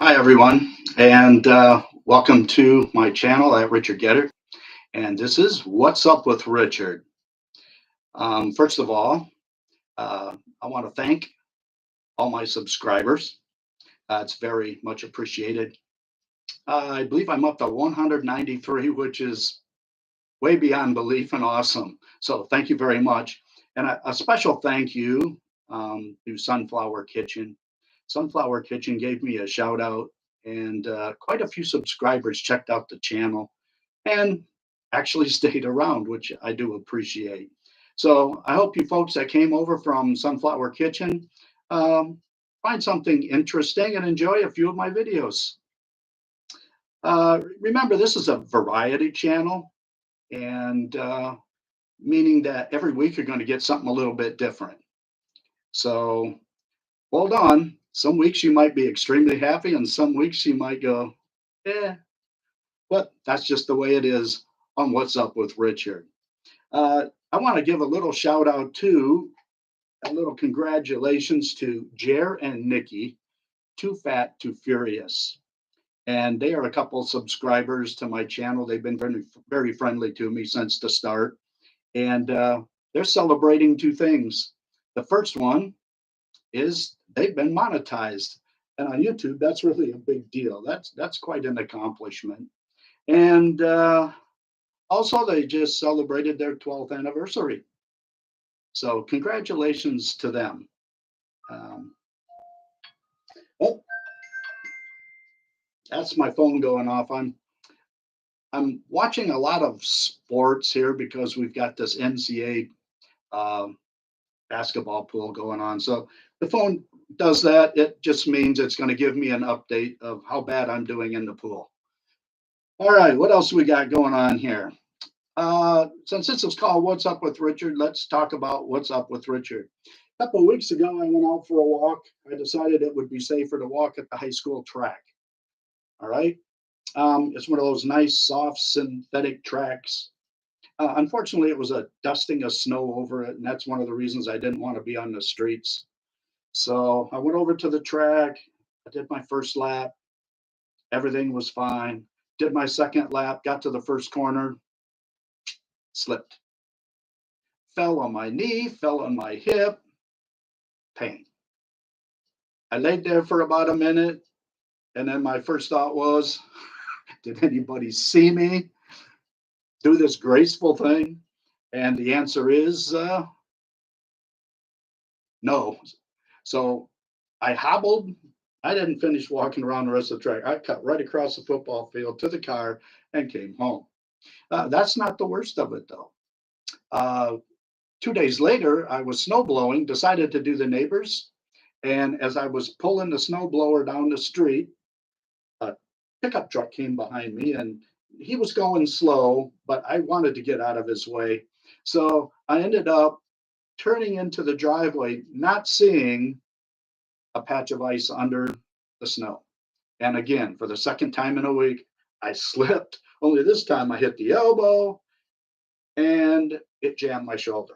Hi, everyone, and welcome to my channel at Richard Getter. And this is What's Up with Richard. First of all, I want to thank all my subscribers. It's very much appreciated. I believe I'm up to 193, which is way beyond belief and awesome. So thank you very much. And a special thank you to Sunflower Kitchen. Sunflower Kitchen gave me a shout out, and quite a few subscribers checked out the channel and actually stayed around, which I do appreciate. So I hope you folks that came over from Sunflower Kitchen find something interesting and enjoy a few of my videos. Remember, this is a variety channel, and meaning that every week you're going to get something a little bit different. So hold on. Some weeks you might be extremely happy, and some weeks you might go, eh, but that's just the way it is on What's Up with Richard. I want to give a little shout out to, a little congratulations to Jer and Nikki, Too Fat, Too Furious. And they are a couple subscribers to my channel. They've been very, very friendly to me since the start. And they're celebrating two things. The first one is they've been monetized. And on YouTube, that's really a big deal. That's quite an accomplishment. And also, they just celebrated their 12th anniversary. So congratulations to them. Um, oh, that's my phone going off. I'm watching a lot of sports here because we've got this NCAA basketball pool going on. So the phone does that. It just means it's going to give me an update of how bad I'm doing in the pool. All right, what else we got going on here? Since this is called What's Up with Richard, let's talk about what's up with Richard. A couple of weeks ago, I went out for a walk. I decided it would be safer to walk at the high school track. All right. It's one of those nice, soft, synthetic tracks. Unfortunately, it was a dusting of snow over it, and that's one of the reasons I didn't want to be on the streets. So I went over to the track. I did my first lap. Everything was fine. Did my second lap, got to the first corner, slipped. Fell on my knee, fell on my hip, pain. I laid there for about a minute, and then my first thought was, did anybody see me do this graceful thing? And the answer is no. So I hobbled. I didn't finish walking around the rest of the track. I cut right across the football field to the car and came home. That's not the worst of it, though. 2 days later, I was snow blowing, decided to do the neighbors. And as I was pulling the snow blower down the street, a pickup truck came behind me, and he was going slow, but I wanted to get out of his way. So I ended up turning into the driveway, not seeing a patch of ice under the snow. And again, for the second time in a week, I slipped, only this time I hit the elbow and it jammed my shoulder.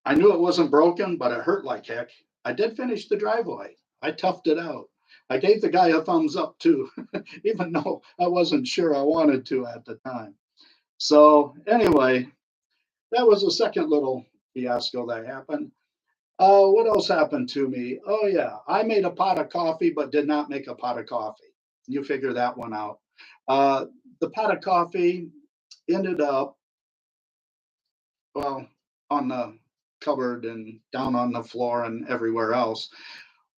I knew it wasn't broken, but it hurt like heck. I did finish the driveway. I toughed it out. I gave the guy a thumbs up too, even though I wasn't sure I wanted to at the time. So anyway, that was the second little fiasco that happened. What else happened to me? Oh yeah, I made a pot of coffee, but did not make a pot of coffee. You figure that one out. Uh, the pot of coffee ended up, well, on the cupboard and down on the floor and everywhere else.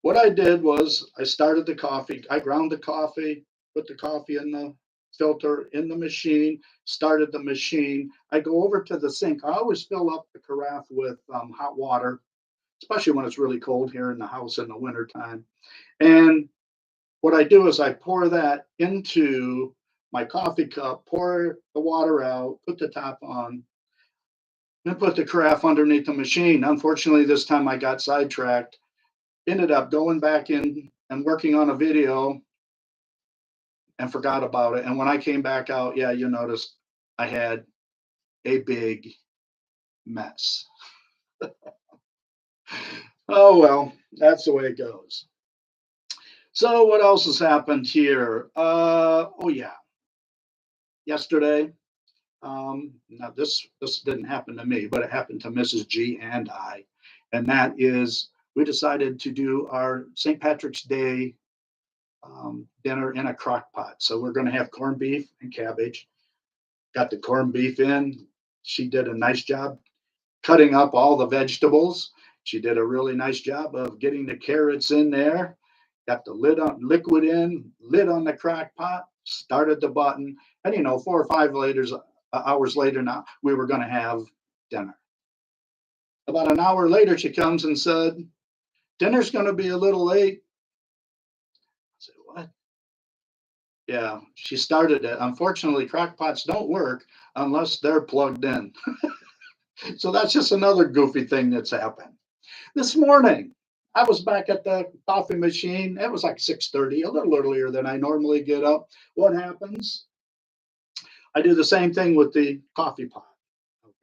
What I did was I started the coffee. I ground the coffee, put the coffee in the filter in the machine, started the machine. I go over to the sink. I always fill up the carafe with hot water, especially when it's really cold here in the house in the wintertime. And what I do is I pour that into my coffee cup, pour the water out, put the top on, and put the carafe underneath the machine. Unfortunately, this time I got sidetracked, ended up going back in and working on a video and forgot about it. And when I came back out, yeah, you noticed I had a big mess. Oh, well, that's the way it goes. So what else has happened here? Oh yeah, yesterday. Now this didn't happen to me, but it happened to Mrs. G and I, and that is we decided to do our St. Patrick's Day dinner in a crock pot. So we're going to have corned beef and cabbage. Got the corned beef in. She did a nice job cutting up all the vegetables. She did a really nice job of getting the carrots in there. Got the lid on liquid in, lid on the crock pot, started the button, and 4 or 5 hours later now we were going to have dinner. About an hour later, she comes and said, "Dinner's going to be a little late." I said, "What?" Yeah, she started it. Unfortunately, crock pots don't work unless they're plugged in. So that's just another goofy thing that's happened. This morning, I was back at the coffee machine. It was like 6:30, a little earlier than I normally get up. What happens? I do the same thing with the coffee pot.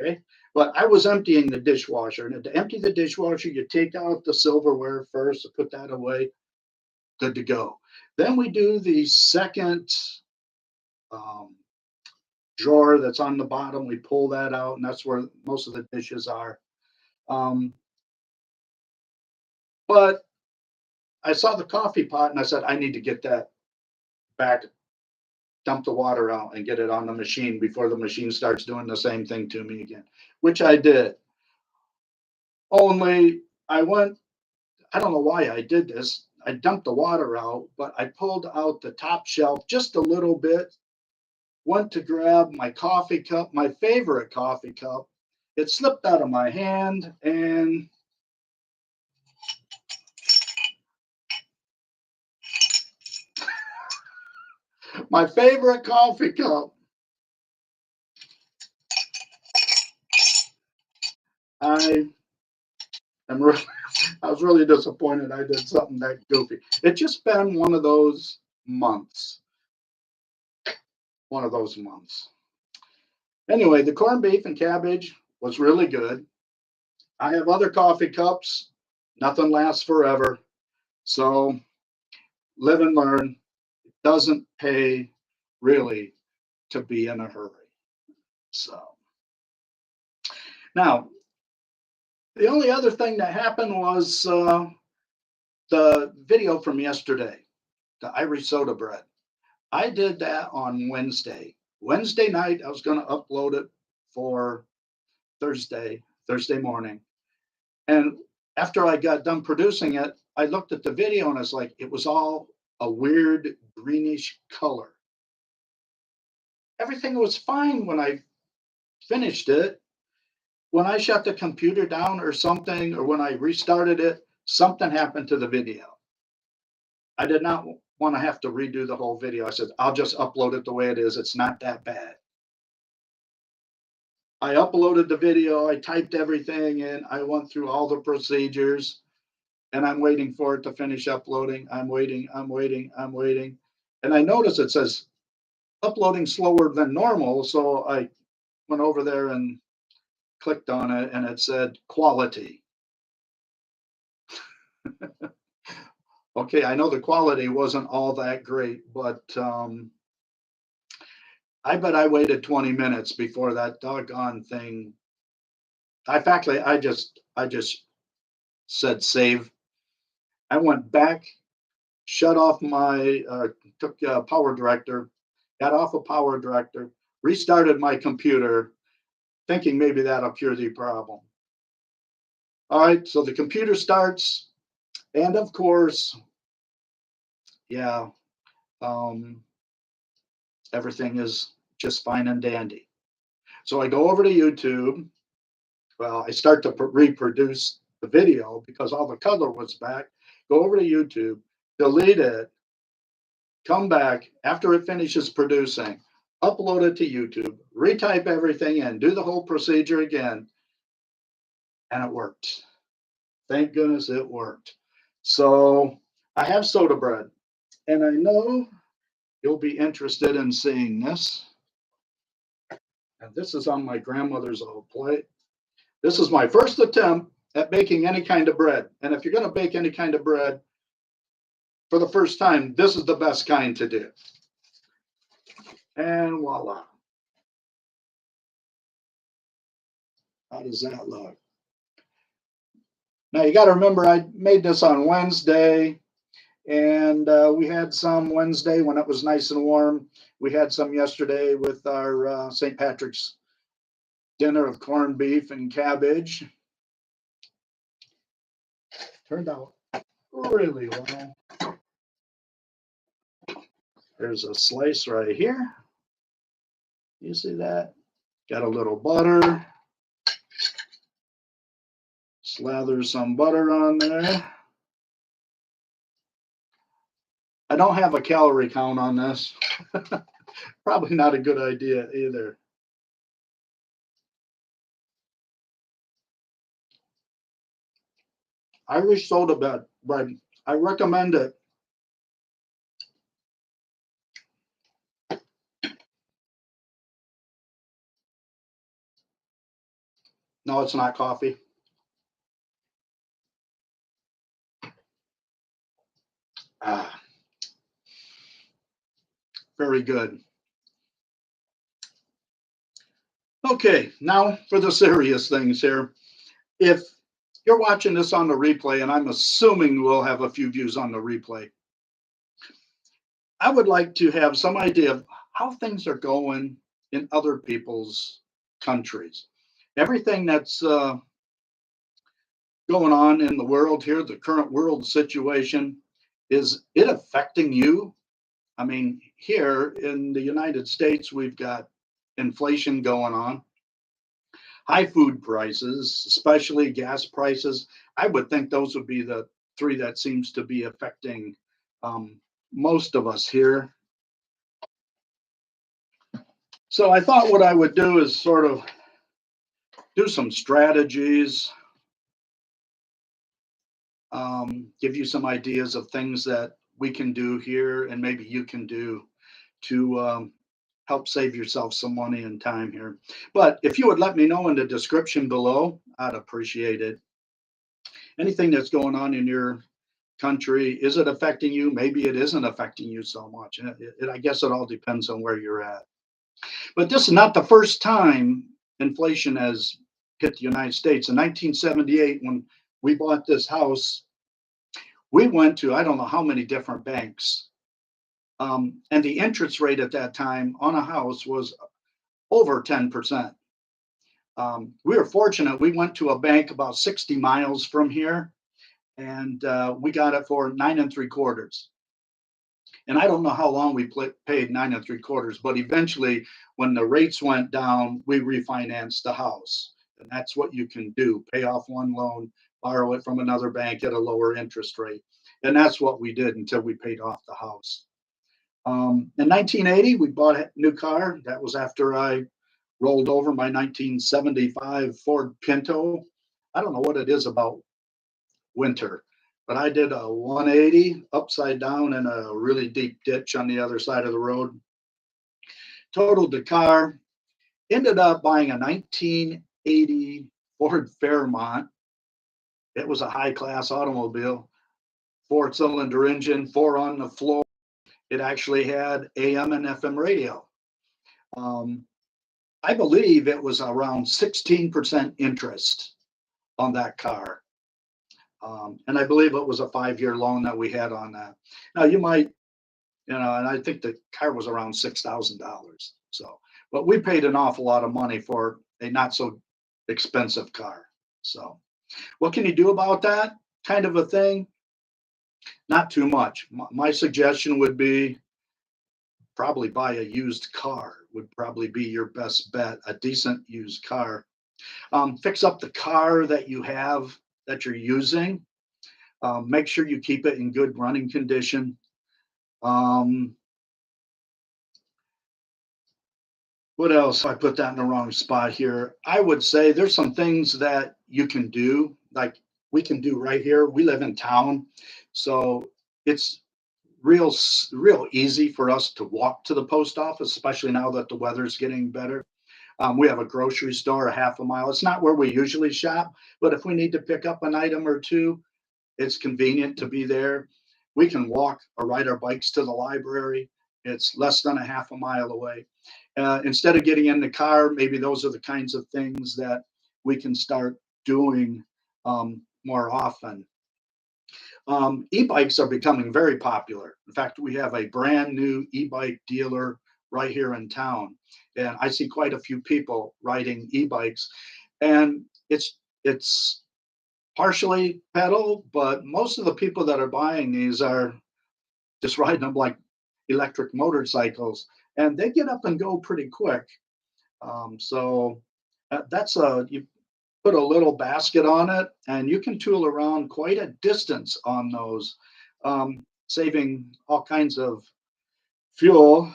Okay. But I was emptying the dishwasher. And to empty the dishwasher, you take out the silverware first to put that away. Good to go. Then we do the second um, drawer that's on the bottom. We pull that out, and that's where most of the dishes are. Um, but I saw the coffee pot and I said, I need to get that back, dump the water out and get it on the machine before the machine starts doing the same thing to me again, which I did. Only I went, I don't know why I did this. I dumped the water out, but I pulled out the top shelf just a little bit, went to grab my coffee cup, my favorite coffee cup. It slipped out of my hand, and my favorite coffee cup, I am really, I was really disappointed I did something that goofy. It's just been months, one of those months. Anyway, the corned beef and cabbage was really good. I have other coffee cups. Nothing lasts forever. So live and learn. It doesn't pay really to be in a hurry. So now, the only other thing that happened was the video from yesterday, the Irish soda bread. I did that on Wednesday. Wednesday night, I was going to upload it for Thursday morning. And after I got done producing it, I looked at the video and I was like, it was all a weird greenish color. Everything was fine when I finished it. When I shut the computer down or something, or when I restarted it, something happened to the video. I did not want to have to redo the whole video. I said, I'll just upload it the way it is. It's not that bad. I uploaded the video, I typed everything in, I went through all the procedures, and I'm waiting for it to finish uploading. I'm waiting. And I noticed it says uploading slower than normal. So I went over there and clicked on it, and it said quality. Okay, I know the quality wasn't all that great, but I bet I waited 20 minutes before that doggone thing. I just said save. I went back, shut off my took power director, got off of power director, restarted my computer, thinking maybe that'll cure the problem. All right, so the computer starts, and of course, yeah, um, everything is just fine and dandy. So I go over to YouTube. Well, I start to reproduce the video because all the color was back. Go over to YouTube, delete it, come back after it finishes producing, upload it to YouTube, retype everything in, do the whole procedure again, and it worked. Thank goodness it worked. So I have soda bread, and I know you'll be interested in seeing this. And this is on my grandmother's old plate. This is my first attempt at baking any kind of bread. And if you're going to bake any kind of bread, for the first time, this is the best kind to do. And voila. How does that look? Now you got to remember, I made this on Wednesday, and we had some Wednesday when it was nice and warm. We had some yesterday with our St. Patrick's dinner of corned beef and cabbage. Turned out really well. There's a slice right here. You see that? Got a little butter. Slather some butter on there. I don't have a calorie count on this. Probably not a good idea either. Irish soda bread. I recommend it. No, it's not coffee. Ah, very good. Okay, now for the serious things here. If you're watching this on the replay, and I'm assuming we'll have a few views on the replay, I would like to have some idea of how things are going in other people's countries. Everything that's going on in the world here, the current world situation, is it affecting you? I mean, here in the United States, we've got inflation going on, high food prices, especially gas prices. I would think those would be the three that seems to be affecting most of us here. So I thought what I would do is sort of do some strategies, give you some ideas of things that we can do here and maybe you can do to help save yourself some money and time here. But if you would let me know in the description below, I'd appreciate it. Anything that's going on in your country, is it affecting you? Maybe it isn't affecting you so much. I guess it all depends on where you're at. But this is not the first time inflation has hit the United States. In 1978, when we bought this house, we went to I don't know how many different banks. And the interest rate at that time on a house was over 10%. We were fortunate. We went to a bank about 60 miles from here, and we got it for 9 3/4. And I don't know how long we paid 9 3/4, but eventually, when the rates went down, we refinanced the house. And that's what you can do: pay off one loan, borrow it from another bank at a lower interest rate. And that's what we did until we paid off the house. In 1980, we bought a new car. That was after I rolled over my 1975 Ford Pinto. I don't know what it is about winter, but I did a 180 upside down in a really deep ditch on the other side of the road. Totaled the car. Ended up buying a 1980 Ford Fairmont. It was a high-class automobile, 4-cylinder engine, 4 on the floor. It actually had AM and FM radio. I believe it was around 16% interest on that car. And I believe it was a 5-year loan that we had on that. Now you might, and I think the car was around $6,000. So, but we paid an awful lot of money for a not so expensive car. So, what can you do about that kind of a thing? Not too much. My suggestion would be probably buy a used car, would probably be your best bet, a decent used car. Fix up the car that you have that you're using. Make sure you keep it in good running condition. What else? I put that in the wrong spot here. I would say there's some things that you can do, like we can do right here. We live in town, so it's real easy for us to walk to the post office, especially now that the weather's getting better. We have a grocery store a half a mile. It's not where we usually shop, but if we need to pick up an item or two, it's convenient to be there. We can walk or ride our bikes to the library. It's less than a half a mile away. Instead of getting in the car, maybe those are the kinds of things that we can start doing more often. E-bikes are becoming very popular. In fact, we have a brand new e-bike dealer right here in town, and I see quite a few people riding e-bikes. And it's partially pedal, but most of the people that are buying these are just riding them like electric motorcycles, and they get up and go pretty quick. So that's a you put a little basket on it, and you can tool around quite a distance on those, saving all kinds of fuel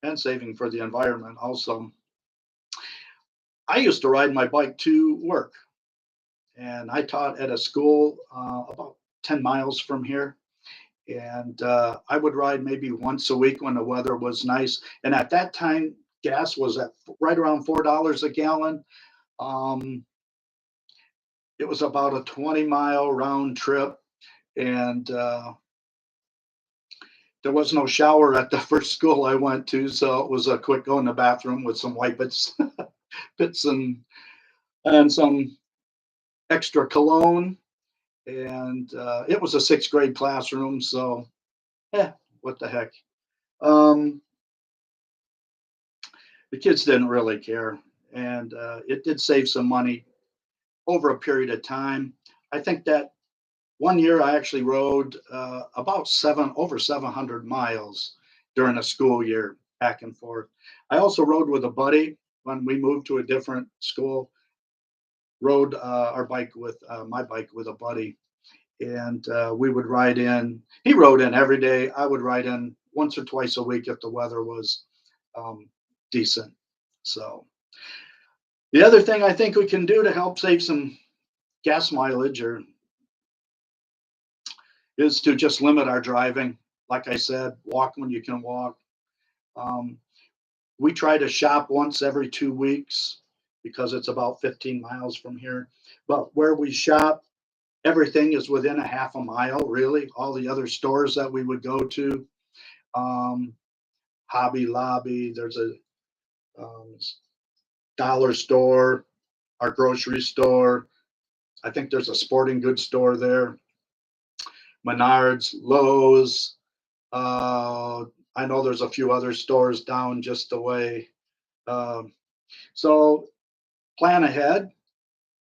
and saving for the environment also. I used to ride my bike to work, and I taught at a school about 10 miles from here. And I would ride maybe once a week when the weather was nice. And at that time, gas was at right around $4 a gallon. Um, it was about a 20-mile round trip, and there was no shower at the first school I went to, so it was a quick go in the bathroom with some whippets, bits and some extra cologne. And it was a sixth grade classroom, so what the heck. Um, the kids didn't really care, and it did save some money over a period of time. I think that one year I actually rode about over 700 miles during a school year back and forth. I also rode with a buddy when we moved to a different school. Rode our bike with my bike with a buddy, and we would ride in. He rode in every day. I would ride in once or twice a week if the weather was um, decent. So the other thing I think we can do to help save some gas mileage or is to just limit our driving. Like I said, walk when you can walk. Um, we try to shop once every 2 weeks because it's about 15 miles from here. But where we shop, everything is within a half a mile, really. All the other stores that we would go to, um, Hobby Lobby, there's a um, dollar store, our grocery store. I think there's a sporting goods store there. Menards, Lowe's. Uh, I know there's a few other stores down just the way. Um, so plan ahead,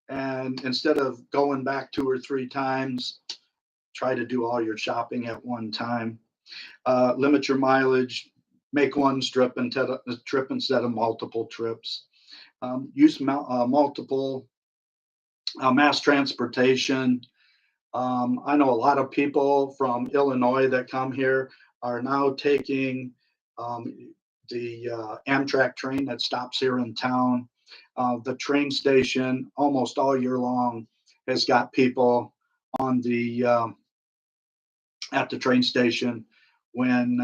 and instead of going back 2 or 3 times, try to do all your shopping at one time. Limit your mileage. Make one trip instead of multiple trips. Use multiple mass transportation. I know a lot of people from Illinois that come here are now taking the Amtrak train that stops here in town. The train station almost all year long has got people on the at the train station when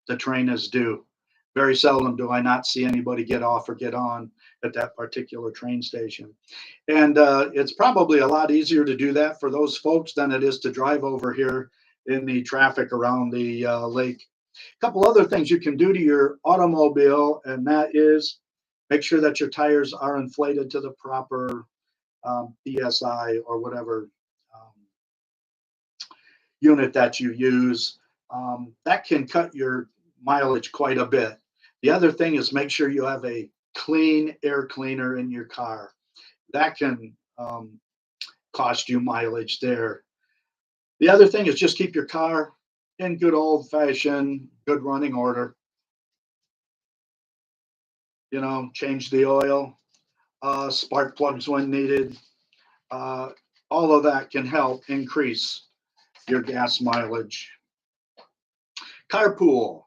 the train is due. Very seldom do I not see anybody get off or get on at that particular train station. And it's probably a lot easier to do that for those folks than it is to drive over here in the traffic around the lake. A couple other things you can do to your automobile, and that is make sure that your tires are inflated to the proper PSI or whatever unit that you use. That can cut your mileage quite a bit. The other thing is make sure you have a clean air cleaner in your car. That can cost you mileage there. The other thing is just keep your car in good old fashioned, good running order. Change the oil, spark plugs when needed. Uh, all of that can help increase your gas mileage. Carpool.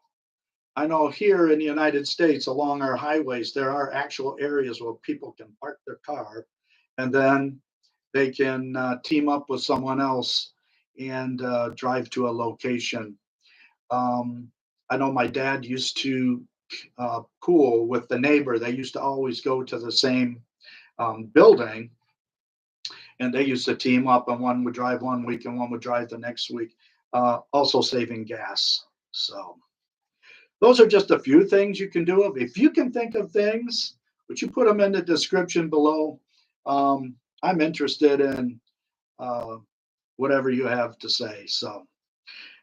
I know here in the United States, along our highways, there are actual areas where people can park their car and then they can team up with someone else and drive to a location. I know my dad used to pool with the neighbor. They used to always go to the same building, and they used to team up, and one would drive one week and one would drive the next week. also saving gas. So those are just a few things you can do. If you can think of things, would you put them in the description below? I'm interested in uh, whatever you have to say. So,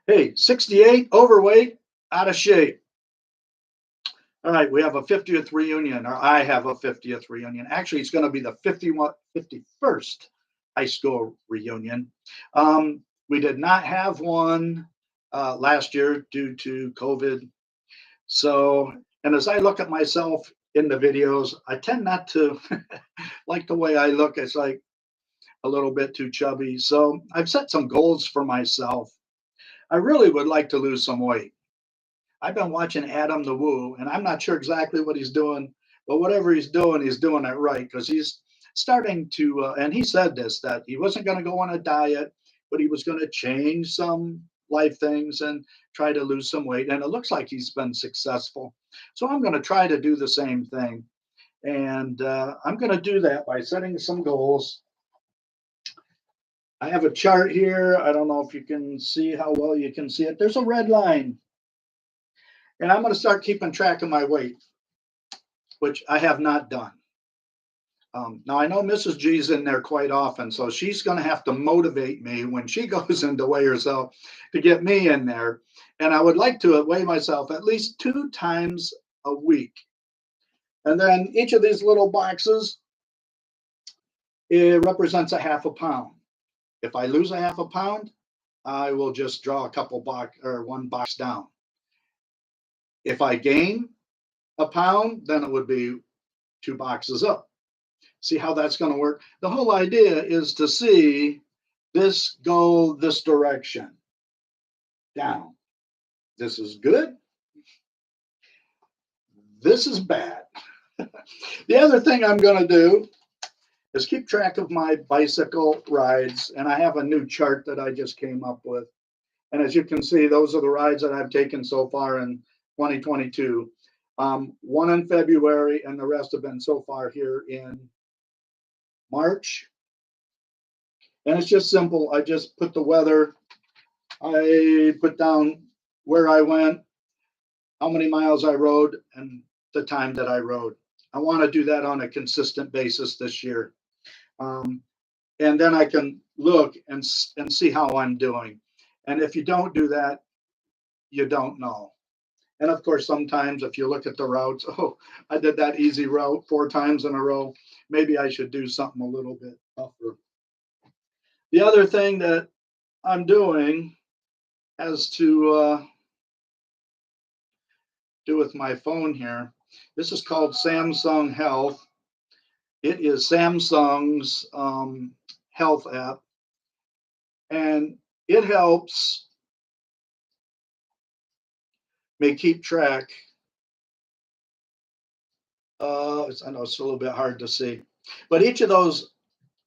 hey, 68, overweight, out of shape. All right, we have a 50th reunion, or I have a 50th reunion. Actually, it's going to be the 51st high school reunion. We did not have one last year due to COVID. So, and as I look at myself in the videos, I tend not to like the way I look. It's like a little bit too chubby. So I've set some goals for myself. I really would like to lose some weight. I've been watching Adam the Woo, and I'm not sure exactly what he's doing, but whatever he's doing it right because he's starting to. And he said this that he wasn't going to go on a diet, but he was going to change some life things and try to lose some weight. And it looks like he's been successful. So I'm going to try to do the same thing, and I'm going to do that by setting some goals. I have a chart here. I don't know if you can see how well you can see it. There's a red line. And I'm going to start keeping track of my weight, which I have not done. Now, I know Mrs. G's in there quite often, so she's going to have to motivate me when she goes in to weigh herself to get me in there. And I would like to weigh myself at least 2 times a week. And then each of these little boxes, it represents a half a pound. If I lose a half a pound, I will just draw a couple box or one box down. If I gain a pound, then it would be 2 boxes up. See how that's going to work? The whole idea is to see this go this direction, down. This is good. This is bad. The other thing I'm going to do is keep track of my bicycle rides. And I have a new chart that I just came up with. And as you can see, those are the rides that I've taken so far in 2022. One in February, and the rest have been so far here in March. And it's just simple. I just put the weather, I put down where I went, how many miles I rode, and the time that I rode. I want to do that on a consistent basis this year. And then I can look and see how I'm doing. And if you don't do that, you don't know. And of course, sometimes if you look at the routes, oh, I did that easy route 4 times in a row. Maybe I should do something a little bit tougher. The other thing that I'm doing has to do with my phone here. This is called Samsung Health. It is Samsung's health app, and it helps me keep track. I know it's a little bit hard to see, but each of those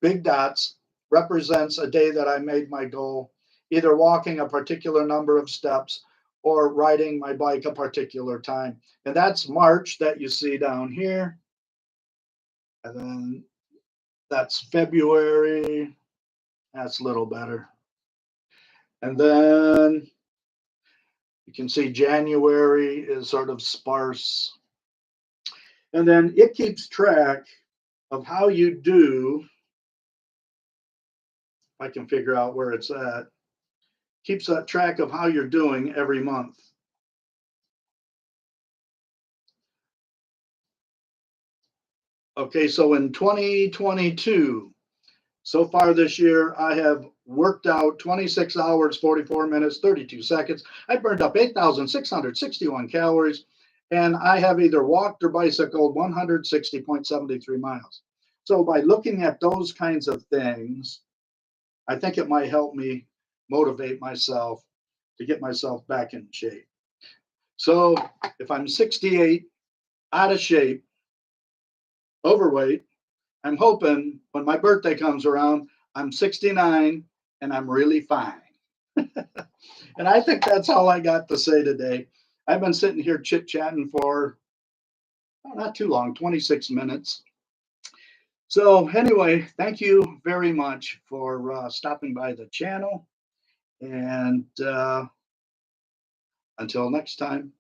big dots represents a day that I made my goal, either walking a particular number of steps or riding my bike a particular time. And that's March that you see down here. And then that's February. That's a little better. And then you can see January is sort of sparse. And then it keeps track of how you do. If I can figure out where it's at. Keeps that track of how you're doing every month. Okay, so in 2022, so far this year, I have worked out 26 hours, 44 minutes, 32 seconds. I burned up 8,661 calories, and I have either walked or bicycled 160.73 miles. So by looking at those kinds of things, I think it might help me motivate myself to get myself back in shape. So if I'm 68, out of shape, overweight, I'm hoping when my birthday comes around, I'm 69 and I'm really fine. And I think that's all I got to say today. I've been sitting here chit-chatting for not too long, 26 minutes. So anyway, thank you very much for stopping by the channel. And until next time.